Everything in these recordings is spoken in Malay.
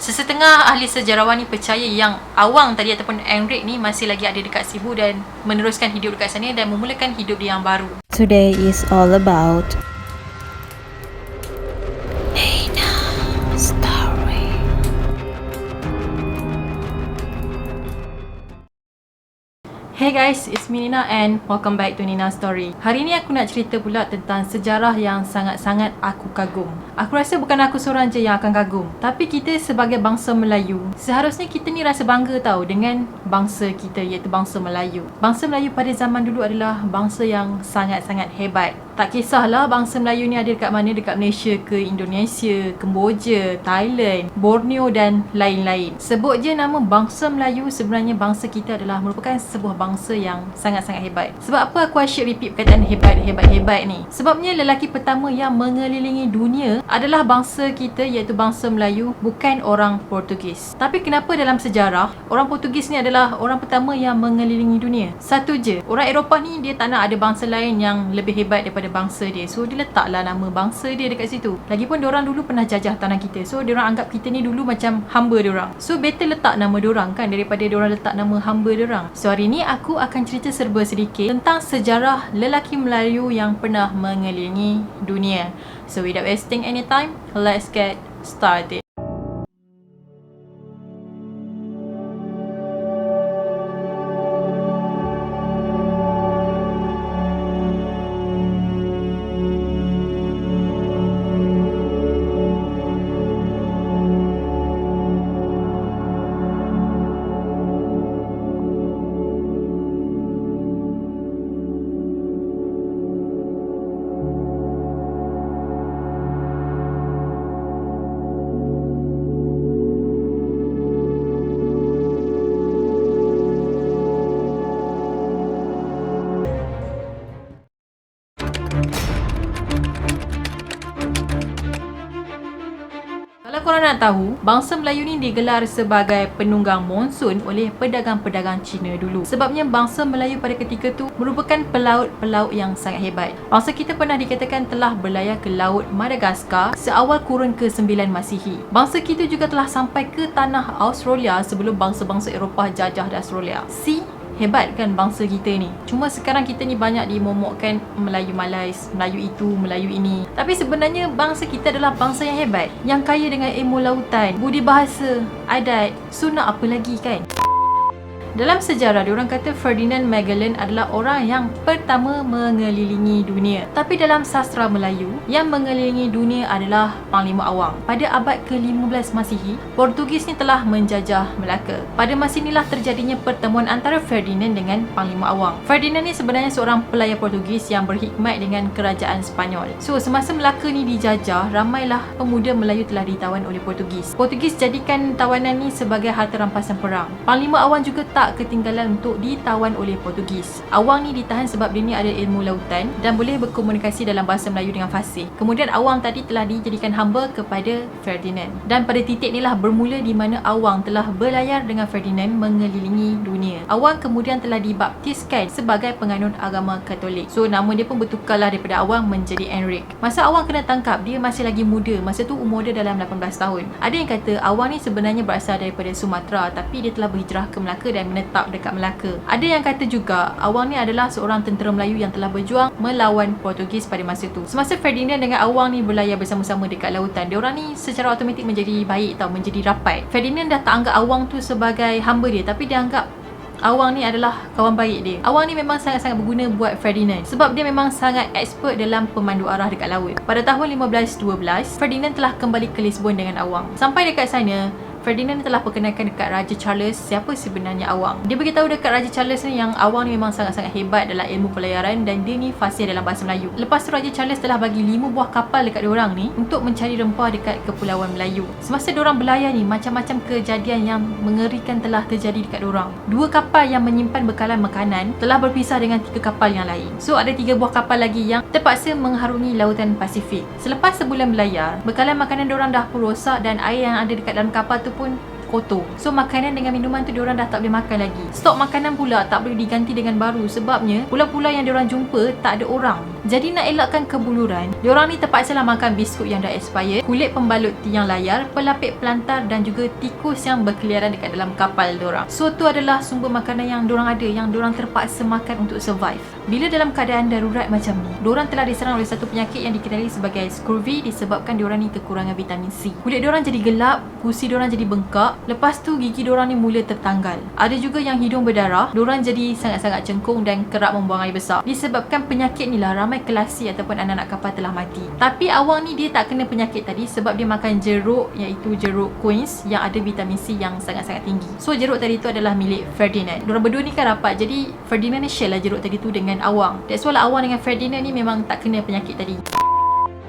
Sesetengah ahli sejarawan ni percaya yang Awang tadi ataupun Enric ni masih lagi ada dekat Cebu dan meneruskan hidup dekat sana dan memulakan hidup dia yang baru. Today is all about story. Hey guys, it's me Nina and welcome back to Nina Story. Hari ni aku nak cerita pula tentang sejarah yang sangat-sangat aku kagum. Aku rasa bukan aku seorang je yang akan kagum, tapi kita sebagai bangsa Melayu, seharusnya kita ni rasa bangga tau dengan bangsa kita, iaitu bangsa Melayu. Bangsa Melayu pada zaman dulu adalah bangsa yang sangat-sangat hebat. Tak kisahlah bangsa Melayu ni ada dekat mana, dekat Malaysia ke Indonesia, Kemboja, Thailand, Borneo dan lain-lain. Sebut je nama bangsa Melayu, sebenarnya bangsa kita adalah merupakan sebuah bangsa yang sangat-sangat hebat. Sebab apa aku asyik repeat perkataan hebat ni? Sebabnya lelaki pertama yang mengelilingi dunia adalah bangsa kita, iaitu bangsa Melayu, bukan orang Portugis. Tapi kenapa dalam sejarah orang Portugis ni adalah orang pertama yang mengelilingi dunia? Satu je, orang Eropah ni dia tak nak ada bangsa lain yang lebih hebat daripada bangsa dia. So dia letaklah nama bangsa dia dekat situ. Lagipun diorang dulu pernah jajah tanah kita. So diorang anggap kita ni dulu macam hamba diorang. So better letak nama diorang kan daripada diorang letak nama hamba diorang. So hari ni aku akan cerita serba sedikit tentang sejarah lelaki Melayu yang pernah mengelilingi dunia. So without wasting any time, let's get started. Kalau korang nak tahu, bangsa Melayu ni digelar sebagai penunggang monsun oleh pedagang-pedagang Cina dulu. Sebabnya bangsa Melayu pada ketika tu merupakan pelaut-pelaut yang sangat hebat. Bangsa kita pernah dikatakan telah berlayar ke Laut Madagaskar seawal kurun ke-9 Masihi. Bangsa kita juga telah sampai ke tanah Australia sebelum bangsa-bangsa Eropah jajah di Australia. See? Hebat kan bangsa kita ni. Cuma sekarang kita ni banyak dimomokkan Melayu Malais, Melayu itu, Melayu ini. Tapi sebenarnya bangsa kita adalah bangsa yang hebat, yang kaya dengan ilmu lautan, budi bahasa, adat. So nak apa lagi kan? Dalam sejarah, diorang kata Ferdinand Magellan adalah orang yang pertama mengelilingi dunia. Tapi dalam sastra Melayu, yang mengelilingi dunia adalah Panglima Awang. Pada abad ke-15 Masihi, Portugis ni telah menjajah Melaka. Pada masa inilah terjadinya pertemuan antara Ferdinand dengan Panglima Awang. Ferdinand ni sebenarnya seorang pelayar Portugis yang berkhidmat dengan kerajaan Spanyol. So, semasa Melaka ni dijajah, ramailah pemuda Melayu telah ditawan oleh Portugis. Portugis jadikan tawanan ni sebagai harta rampasan perang. Panglima Awang juga tak ketinggalan untuk ditawan oleh Portugis. Awang ni ditahan sebab dia ni ada ilmu lautan dan boleh berkomunikasi dalam bahasa Melayu dengan fasih. Kemudian Awang tadi telah dijadikan hamba kepada Ferdinand. Dan pada titik inilah bermula di mana Awang telah berlayar dengan Ferdinand mengelilingi dunia. Awang kemudian telah dibaptiskan sebagai penganut agama Katolik. So nama dia pun bertukarlah daripada Awang menjadi Enric. Masa Awang kena tangkap, dia masih lagi muda. Masa tu umur dia dalam 18 tahun. Ada yang kata Awang ni sebenarnya berasal daripada Sumatera, tapi dia telah berhijrah ke Melaka dan menetap dekat Melaka. Ada yang kata juga Awang ni adalah seorang tentera Melayu yang telah berjuang melawan Portugis pada masa tu. Semasa Ferdinand dengan Awang ni berlayar bersama-sama dekat lautan, diorang ni secara automatik menjadi baik tau, menjadi rapat. Ferdinand dah tak anggap Awang tu sebagai hamba dia, tapi dia anggap Awang ni adalah kawan baik dia. Awang ni memang sangat-sangat berguna buat Ferdinand sebab dia memang sangat expert dalam pemandu arah dekat laut. Pada tahun 1512, Ferdinand telah kembali ke Lisbon dengan Awang. Sampai dekat sana, Ferdinand telah perkenalkan dekat Raja Charles siapa sebenarnya Awang. Dia beritahu dekat Raja Charles ni yang Awang ni memang sangat-sangat hebat dalam ilmu pelayaran dan dia ni fasih dalam bahasa Melayu. Lepas tu Raja Charles telah bagi 5 buah kapal dekat diorang ni untuk mencari rempah dekat Kepulauan Melayu. Semasa diorang berlayar ni, macam-macam kejadian yang mengerikan telah terjadi dekat diorang. 2 kapal yang menyimpan bekalan makanan telah berpisah dengan 3 kapal yang lain. So ada 3 buah kapal lagi yang terpaksa mengharungi lautan Pasifik. Selepas sebulan berlayar, bekalan makanan diorang dah pun rosak dan air yang ada dekat dalam kapal tu pun kotor. So makanan dengan minuman tu diorang dah tak boleh makan lagi. Stok makanan pula tak boleh diganti dengan baru sebabnya pulau-pulau yang diorang jumpa tak ada orang. Jadi nak elakkan kebuluran, diorang ni terpaksalah makan biskut yang dah expired, kulit pembalut tiang layar, pelapik pelantar dan juga tikus yang berkeliaran dekat dalam kapal diorang. So tu adalah sumber makanan yang diorang ada, yang diorang terpaksa makan untuk survive. Bila dalam keadaan darurat macam ni, diorang telah diserang oleh satu penyakit yang dikenali sebagai scurvy disebabkan diorang ni kekurangan vitamin C. Kulit diorang jadi gelap, gusi diorang jadi bengkak, lepas tu gigi diorang ni mula tertanggal. Ada juga yang hidung berdarah, diorang jadi sangat-sangat cengkung dan kerap membuang air besar. Disebabkan penyakit ni lah ramai kelasi ataupun anak-anak kapal telah mati. Tapi awang ni dia tak kena penyakit tadi sebab dia makan jeruk, iaitu jeruk quince yang ada vitamin C yang sangat-sangat tinggi. So jeruk tadi tu adalah milik Ferdinand. Diorang berdua ni kan rapat, jadi Ferdinand ni share lah jeruk tadi tu dengan awang. That's why awang dengan Ferdinand ni memang tak kena penyakit tadi.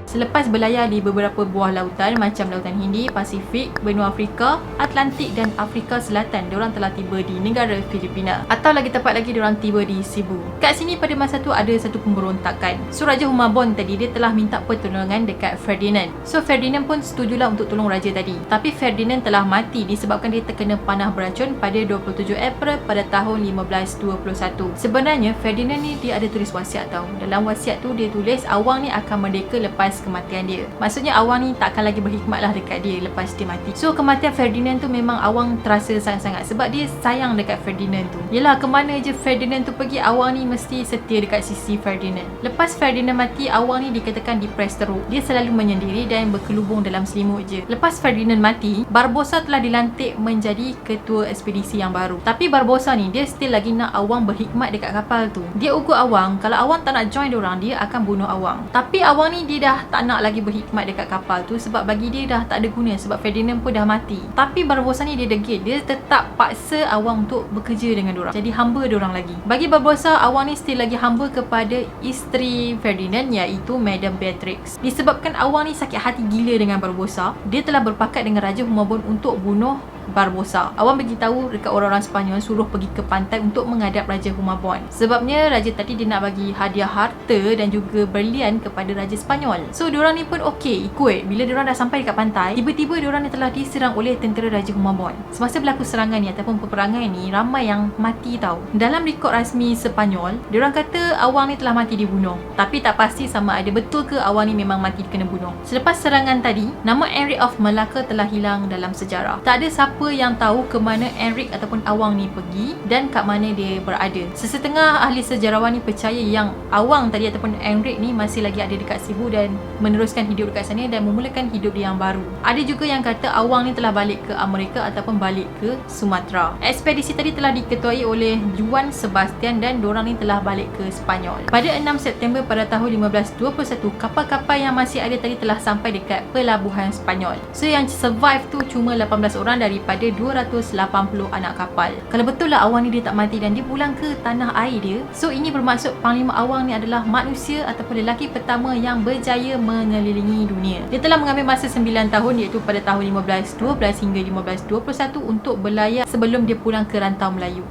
Selepas berlayar di beberapa buah lautan macam Lautan Hindi, Pasifik, Benua Afrika, Atlantik dan Afrika Selatan, diorang telah tiba di negara Filipina. Atau lagi tepat lagi, diorang tiba di Cebu. Kat sini pada masa tu ada satu pemberontakan. So Raja Humabon tadi dia telah minta pertolongan dekat Ferdinand. So Ferdinand pun setujulah untuk tolong raja tadi. Tapi Ferdinand telah mati disebabkan dia terkena panah beracun pada 27 April pada tahun 1521. Sebenarnya Ferdinand ni dia ada tulis wasiat tau. Dalam wasiat tu dia tulis awang ni akan merdeka lepas kematian dia. Maksudnya awang ni tak akan lagi berhikmat lah dekat dia lepas dia mati. So kematian Ferdinand tu memang awang terasa sangat-sangat sebab dia sayang dekat Ferdinand tu. Yelah, kemana je Ferdinand tu pergi, awang ni mesti setia dekat sisi Ferdinand. Lepas Ferdinand mati, awang ni dikatakan depressed teruk. Dia selalu menyendiri dan berkelubung dalam selimut je. Lepas Ferdinand mati, Barbosa telah dilantik menjadi ketua ekspedisi yang baru. Tapi Barbosa ni dia still lagi nak awang berhikmat dekat kapal tu. Dia ugut awang, kalau awang tak nak join diorang, dia akan bunuh awang. Tapi awang ni dia dah tak nak lagi berhikmat dekat kapal tu sebab bagi dia dah tak ada guna sebab Ferdinand pun dah mati. Tapi Barbosa ni dia degil, dia tetap paksa awang untuk bekerja dengan diorang, jadi hamba diorang lagi. Bagi Barbosa, awang ni still lagi hamba kepada isteri Ferdinand iaitu Madam Beatrix. Disebabkan awang ni sakit hati gila dengan Barbosa, dia telah berpakat dengan Raja Humabon untuk bunuh Barbosa. Awang beritahu dekat orang-orang Sepanyol suruh pergi ke pantai untuk menghadap Raja Humabon. Sebabnya raja tadi dia nak bagi hadiah harta dan juga berlian kepada Raja Sepanyol. So diorang ni pun okey ikut. Bila diorang dah sampai dekat pantai, tiba-tiba diorang ni telah diserang oleh tentera Raja Humabon. Semasa berlaku serangan ni ataupun peperangan ni, ramai yang mati tau. Dalam rekod rasmi Sepanyol, diorang kata awang ni telah mati dibunuh. Tapi tak pasti sama ada betul ke awang ni memang mati kena bunuh. Selepas serangan tadi, nama Enric of Malacca telah hilang dalam sejarah. Tak ada siapa yang tahu ke mana Enric ataupun awang ni pergi dan kat mana dia berada. Sesetengah ahli sejarawan ni percaya yang awang tadi ataupun Enric ni masih lagi ada dekat Cebu dan meneruskan hidup dekat sana dan memulakan hidup dia yang baru. Ada juga yang kata awang ni telah balik ke Amerika ataupun balik ke Sumatera. Ekspedisi tadi telah diketuai oleh Juan Sebastian dan diorang ni telah balik ke Sepanyol. Pada 6 September pada tahun 1521, kapal-kapal yang masih ada tadi telah sampai dekat pelabuhan Sepanyol. So yang survive tu cuma 18 orang daripada 280 anak kapal. Kalau betul lah awang ni dia tak mati dan dia pulang ke tanah air dia, so ini bermaksud Panglima Awang ni adalah manusia ataupun lelaki pertama yang berjaya mengelilingi dunia. Dia telah mengambil masa 9 tahun iaitu pada tahun 1512 hingga 1521 untuk berlayar sebelum dia pulang ke rantau Melayu.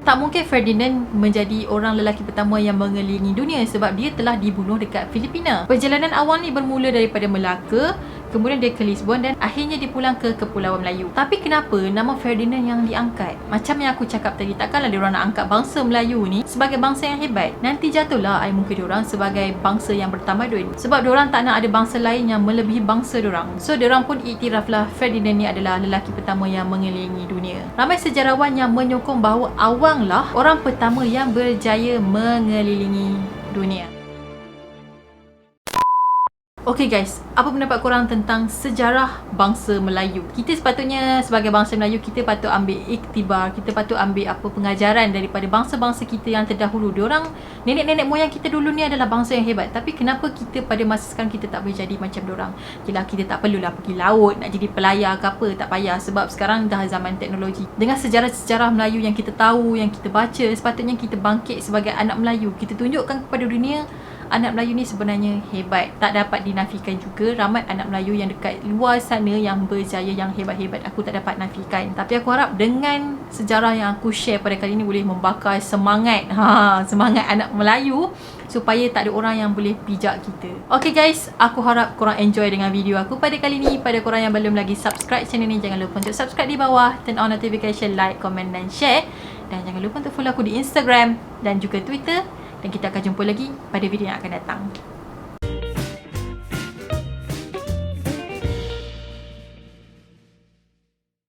Tak mungkin Ferdinand menjadi orang lelaki pertama yang mengelilingi dunia sebab dia telah dibunuh dekat Filipina. Perjalanan awang ni bermula daripada Melaka, kemudian dia ke Lisbon dan akhirnya dia pulang ke Kepulauan Melayu. Tapi kenapa nama Ferdinand yang diangkat? Macam yang aku cakap tadi, takkanlah diorang nak angkat bangsa Melayu ni sebagai bangsa yang hebat. Nanti jatuhlah air muka diorang sebagai bangsa yang bertamadun. Sebab diorang tak nak ada bangsa lain yang melebihi bangsa diorang. So diorang pun iktiraflah Ferdinand ni adalah lelaki pertama yang mengelilingi dunia. Ramai sejarawan yang menyokong bahawa awang lah orang pertama yang berjaya mengelilingi dunia. Okay guys, apa pendapat korang tentang sejarah bangsa Melayu? Kita sepatutnya sebagai bangsa Melayu, kita patut ambil iktibar, kita patut ambil apa pengajaran daripada bangsa-bangsa kita yang terdahulu. Diorang, nenek-nenek moyang kita dulu ni adalah bangsa yang hebat. Tapi kenapa kita pada masa sekarang kita tak boleh jadi macam diorang? Yelah, kita tak perlulah pergi laut nak jadi pelayar ke apa, tak payah. Sebab sekarang dah zaman teknologi. Dengan sejarah-sejarah Melayu yang kita tahu, yang kita baca, sepatutnya kita bangkit sebagai anak Melayu. Kita tunjukkan kepada dunia anak Melayu ni sebenarnya hebat. Tak dapat dinafikan juga, ramai anak Melayu yang dekat luar sana yang berjaya, yang hebat-hebat. Aku tak dapat nafikan. Tapi aku harap dengan sejarah yang aku share pada kali ni boleh membakar semangat semangat anak Melayu supaya tak ada orang yang boleh pijak kita. Okay guys, aku harap korang enjoy dengan video aku pada kali ni. Pada korang yang belum lagi subscribe channel ni, jangan lupa untuk subscribe di bawah, turn on notification, like, comment dan share. Dan jangan lupa untuk follow aku di Instagram dan juga Twitter Dan kita akan jumpa lagi pada video yang akan datang.